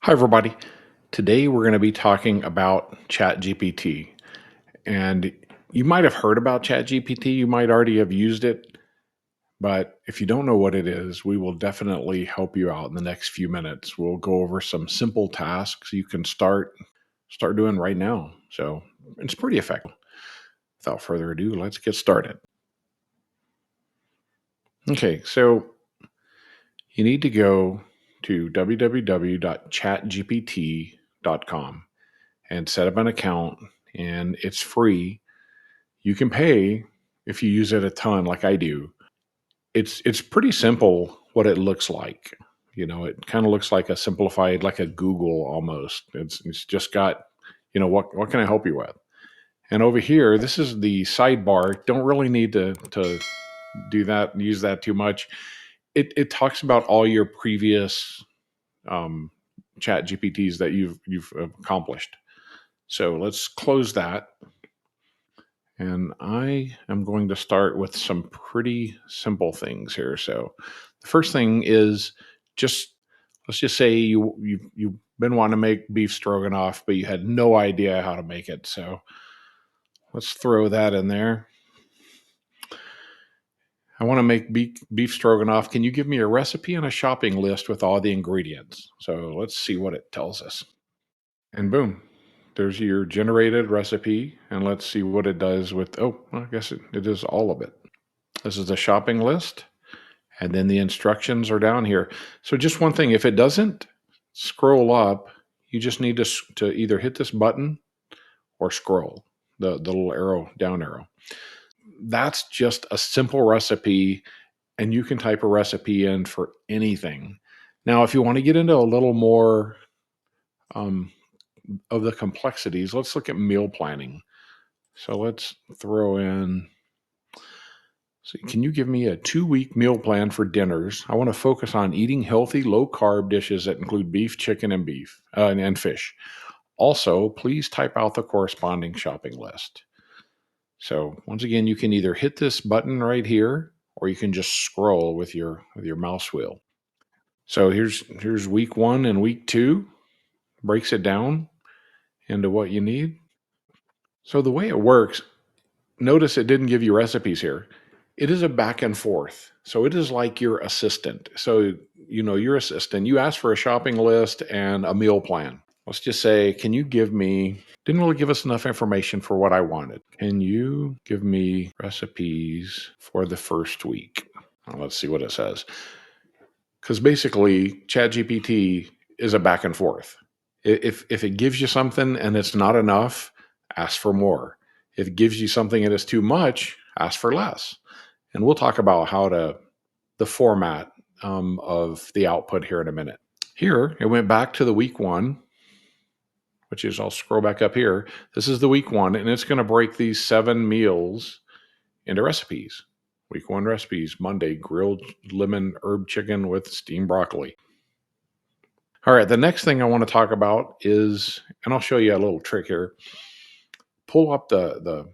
Hi, everybody. Today we're going to be talking about ChatGPT. And you might have heard about ChatGPT, you might already have used it, but if you don't know what it is, we will definitely help you out in the next few minutes. We'll go over some simple tasks you can start doing right now. So it's pretty effective. Without further ado, let's get started. Okay, so you need to go to www.chatgpt.com and set up an account, and it's free. You can pay if you use it a ton like I do. It's pretty simple what it looks like. It kind of looks like a simplified, like a Google almost. It's just got, what can I help you with? And over here, this is the sidebar. Don't really need to do that, use that too much. It talks about all your previous um, chat GPTs that you've accomplished. So let's close that. And I am going to start with some pretty simple things here. So the first thing is just let's just say you've been wanting to make beef stroganoff, but you had no idea how to make it. So let's throw that in there. I want to make beef stroganoff. Can you give me a recipe and a shopping list with all the ingredients? So let's see what it tells us. And boom, there's your generated recipe. And let's see what it does with, oh, I guess it is all of it. This is the shopping list. And then the instructions are down here. So just one thing, if it doesn't scroll up, you just need to either hit this button or scroll the little arrow, down arrow. That's just a simple recipe, and you can type a recipe in for anything. Now, if you want to get into a little more um, of the complexities, let's look at meal planning. So let's throw in. So can you give me a 2-week meal plan for dinners? I want to focus on eating healthy, low carb dishes that include beef, chicken, and and fish. Also, please type out the corresponding shopping list. So once again, you can either hit this button right here, or you can just scroll with your mouse wheel. So here's week 1 and week 2. Breaks it down into what you need. So the way it works, notice it didn't give you recipes here. It is a back and forth. So it is like your assistant. So, your assistant, you ask for a shopping list and a meal plan. Let's just say, can you give me, didn't really give us enough information for what I wanted. Can you give me recipes for the first week? Well, let's see what it says. Because basically, ChatGPT is a back and forth. If it gives you something and it's not enough, ask for more. If it gives you something and it's too much, ask for less. And we'll talk about the format of the output here in a minute. Here, it went back to the week 1, which is, I'll scroll back up here. This is the week 1, and it's going to break these 7 meals into recipes. Week 1 recipes: Monday, grilled lemon herb chicken with steamed broccoli. All right, the next thing I want to talk about is, and I'll show you a little trick here. Pull up the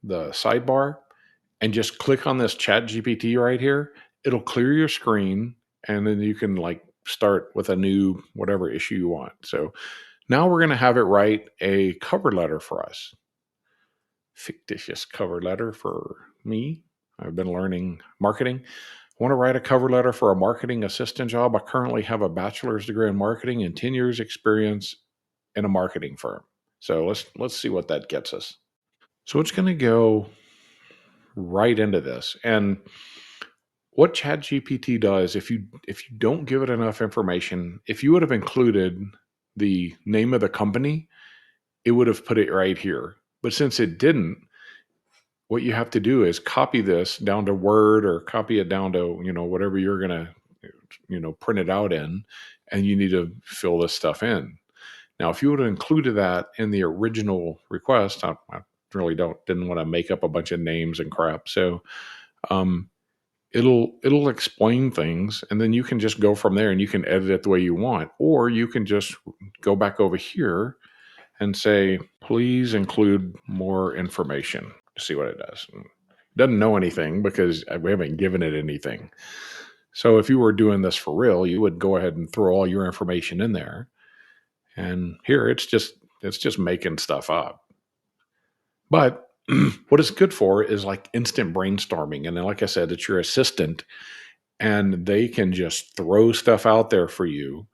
sidebar and just click on this Chat GPT right here. It'll clear your screen, and then you can start with a new whatever issue you want. So now we're going to have it write a cover letter for us. Fictitious cover letter for me. I've been learning marketing. I want to write a cover letter for a marketing assistant job. I currently have a bachelor's degree in marketing and 10 years experience in a marketing firm. So let's see what that gets us. So it's going to go right into this. And what ChatGPT does, if you don't give it enough information, if you would have included the name of the company, it would have put it right here. But since it didn't, what you have to do is copy this down to Word, or copy it down to, whatever you're going to, print it out in, and you need to fill this stuff in. Now, if you would have included that in the original request, I really didn't want to make up a bunch of names and crap. So um, it'll explain things, and then you can just go from there and you can edit it the way you want, or you can just go back over here and say, please include more information to see what it does. It doesn't know anything because we haven't given it anything. So if you were doing this for real, you would go ahead and throw all your information in there. And here it's just making stuff up. But what it's good for is like instant brainstorming. And then, like I said, it's your assistant, and they can just throw stuff out there for you.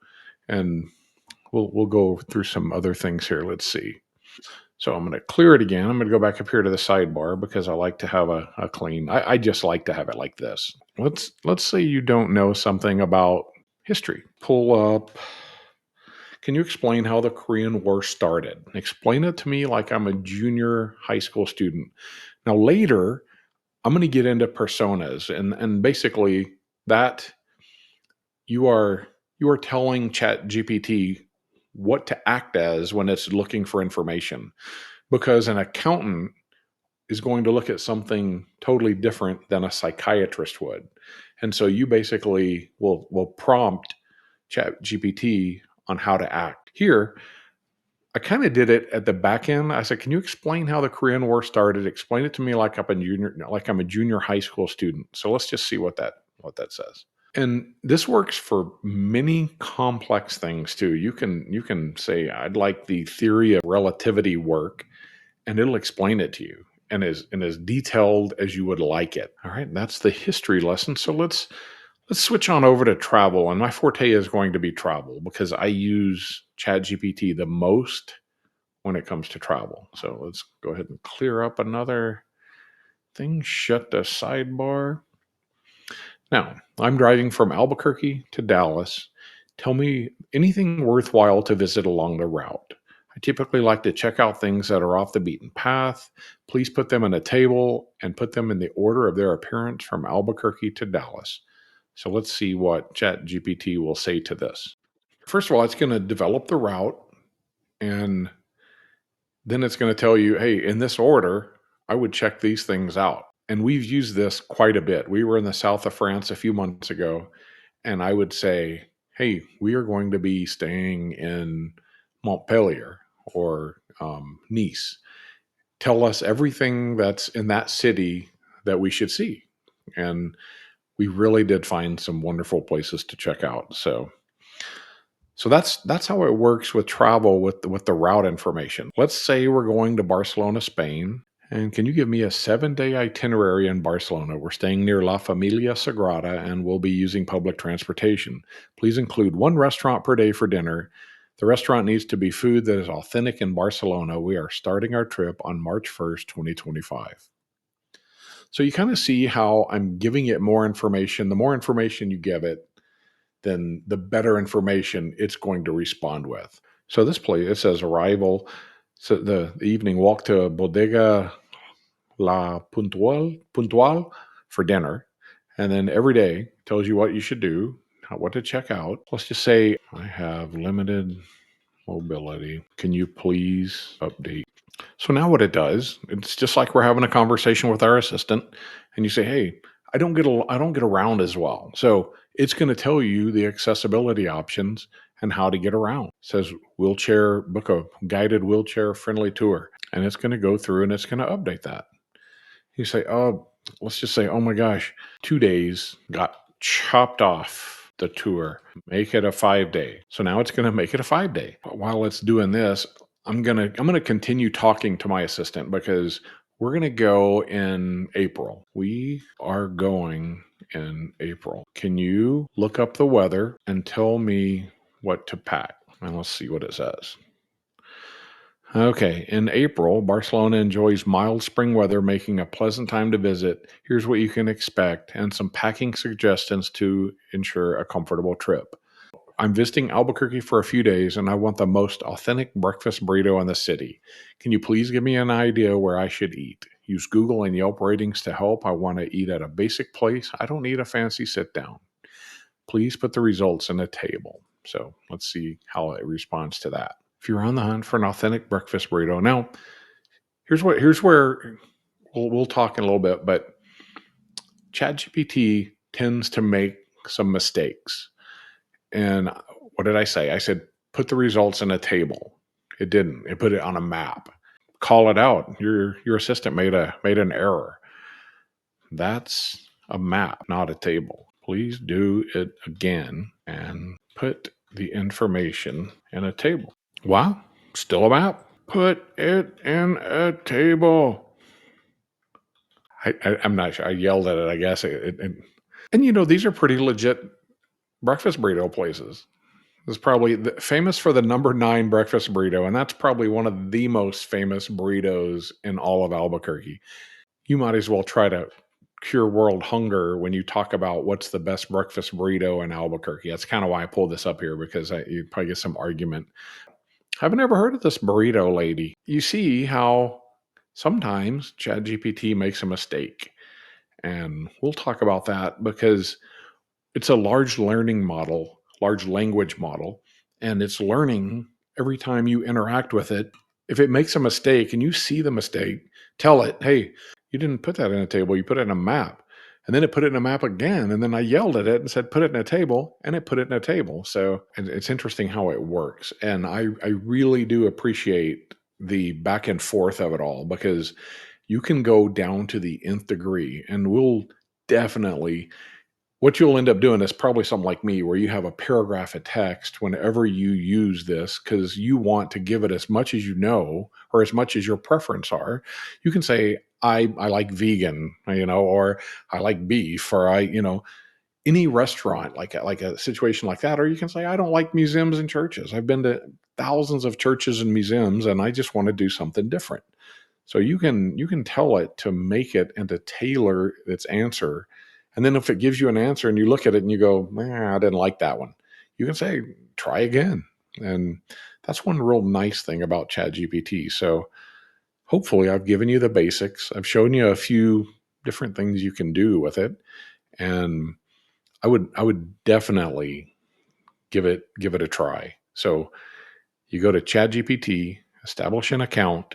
And we'll go through some other things here. Let's see. So I'm going to clear it again. I'm going to go back up here to the sidebar because I like to have a clean. I just like to have it like this. Let's say you don't know something about history. Pull up. Can you explain how the Korean War started? Explain it to me like I'm a junior high school student. Now later, I'm going to get into personas, and basically that you are you are telling ChatGPT what to act as when it's looking for information, because an accountant is going to look at something totally different than a psychiatrist would. And so you basically will prompt ChatGPT on how to act. Here, I kind of did it at the back end. I said, "Can you explain how the Korean War started? Explain it to me like I'm a junior high school student." So let's just see what that says. And this works for many complex things too. You can say, "I'd like the theory of relativity work," and it'll explain it to you and as detailed as you would like it. All right, and that's the history lesson. So let's switch on over to travel. And my forte is going to be travel because I use ChatGPT the most when it comes to travel. So let's go ahead and clear up another thing. Shut the sidebar. Now, I'm driving from Albuquerque to Dallas. Tell me anything worthwhile to visit along the route. I typically like to check out things that are off the beaten path. Please put them in a table and put them in the order of their appearance from Albuquerque to Dallas. So let's see what ChatGPT will say to this. First of all, it's going to develop the route, and then it's going to tell you, hey, in this order, I would check these things out. And we've used this quite a bit. We were in the south of France a few months ago, and I would say, hey, we are going to be staying in Montpellier or Nice. Tell us everything that's in that city that we should see. And we really did find some wonderful places to check out. So that's how it works with travel with the route information. Let's say we're going to Barcelona, Spain. And can you give me a 7-day itinerary in Barcelona? We're staying near La Familia Sagrada and we'll be using public transportation. Please include one restaurant per day for dinner. The restaurant needs to be food that is authentic in Barcelona. We are starting our trip on March 1st, 2025. So you kind of see how I'm giving it more information. The more information you give it, then the better information it's going to respond with. So this place, it says arrival. So the evening walk to Bodega La Puntual for dinner. And then every day tells you what you should do, what to check out. Let's just say I have limited mobility. Can you please update? So now what it does, it's just like we're having a conversation with our assistant, and you say, "Hey, I don't get around as well." So it's going to tell you the accessibility options and how to get around. It says wheelchair book a guided wheelchair friendly tour, and it's going to go through and it's going to update that. You say, "Oh, let's just say, oh my gosh, 2 days got chopped off the tour. Make it a 5 day." So now it's going to make it a 5 day. But while it's doing this, I'm gonna continue talking to my assistant because we're gonna go in April. We are going in April. Can you look up the weather and tell me what to pack? And let's see what it says. Okay, in April, Barcelona enjoys mild spring weather, making a pleasant time to visit. Here's what you can expect and some packing suggestions to ensure a comfortable trip. I'm visiting Albuquerque for a few days and I want the most authentic breakfast burrito in the city. Can you please give me an idea where I should eat? Use Google and Yelp ratings to help. I want to eat at a basic place. I don't need a fancy sit down. Please put the results in a table. So let's see how it responds to that. If you're on the hunt for an authentic breakfast burrito, now here's where we'll talk in a little bit, but ChatGPT tends to make some mistakes. And what did I say? I said put the results in a table. It didn't. It put it on a map. Call it out. Your assistant made an error. That's a map, not a table. Please do it again and put the information in a table. Wow, still a map. Put it in a table. I'm not sure. I yelled at it, I guess. And these are pretty legit breakfast burrito places. It's probably famous for the number 9 breakfast burrito, and that's probably one of the most famous burritos in all of Albuquerque. You might as well try to cure world hunger when you talk about what's the best breakfast burrito in Albuquerque. That's kind of why I pulled this up here because you'd probably get some argument. Haven't ever heard of this burrito lady. You see how sometimes ChatGPT makes a mistake, and we'll talk about that because it's a large learning model, large language model, and it's learning every time you interact with it. If it makes a mistake and you see the mistake, tell it, "Hey, you didn't put that in a table, you put it in a map." And then it put it in a map again, and then I yelled at it and said, "Put it in a table," and it put it in a table. So, and it's interesting how it works, and I really do appreciate the back and forth of it all because you can go down to the nth degree, and we'll definitely what you'll end up doing is probably something like me, where you have a paragraph of text whenever you use this because you want to give it as much as you know or as much as your preference are. You can say, I like vegan, or I like beef, or any restaurant like a situation like that. Or you can say, I don't like museums and churches. I've been to thousands of churches and museums, and I just want to do something different. So you can tell it to make it and to tailor its answer. And then if it gives you an answer and you look at it and you go, I didn't like that one, you can say, try again. And that's one real nice thing about ChatGPT. So hopefully I've given you the basics. I've shown you a few different things you can do with it. And I would definitely give it a try. So you go to ChatGPT, establish an account,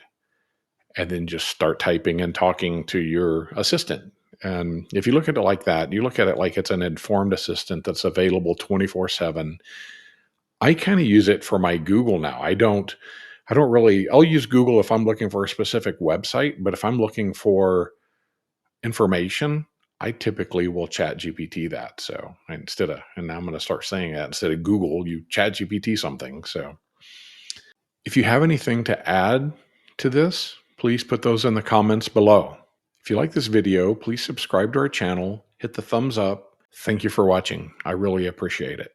and then just start typing and talking to your assistant. And if you look at it like that, you look at it like it's an informed assistant that's available 24/7. I kind of use it for my Google now. I don't really I'll use Google if I'm looking for a specific website, but if I'm looking for information, I typically will chat GPT that. So and now I'm going to start saying that instead of Google, you chat GPT something. So if you have anything to add to this, please put those in the comments below. If you like this video, please subscribe to our channel, hit the thumbs up. Thank you for watching. I really appreciate it.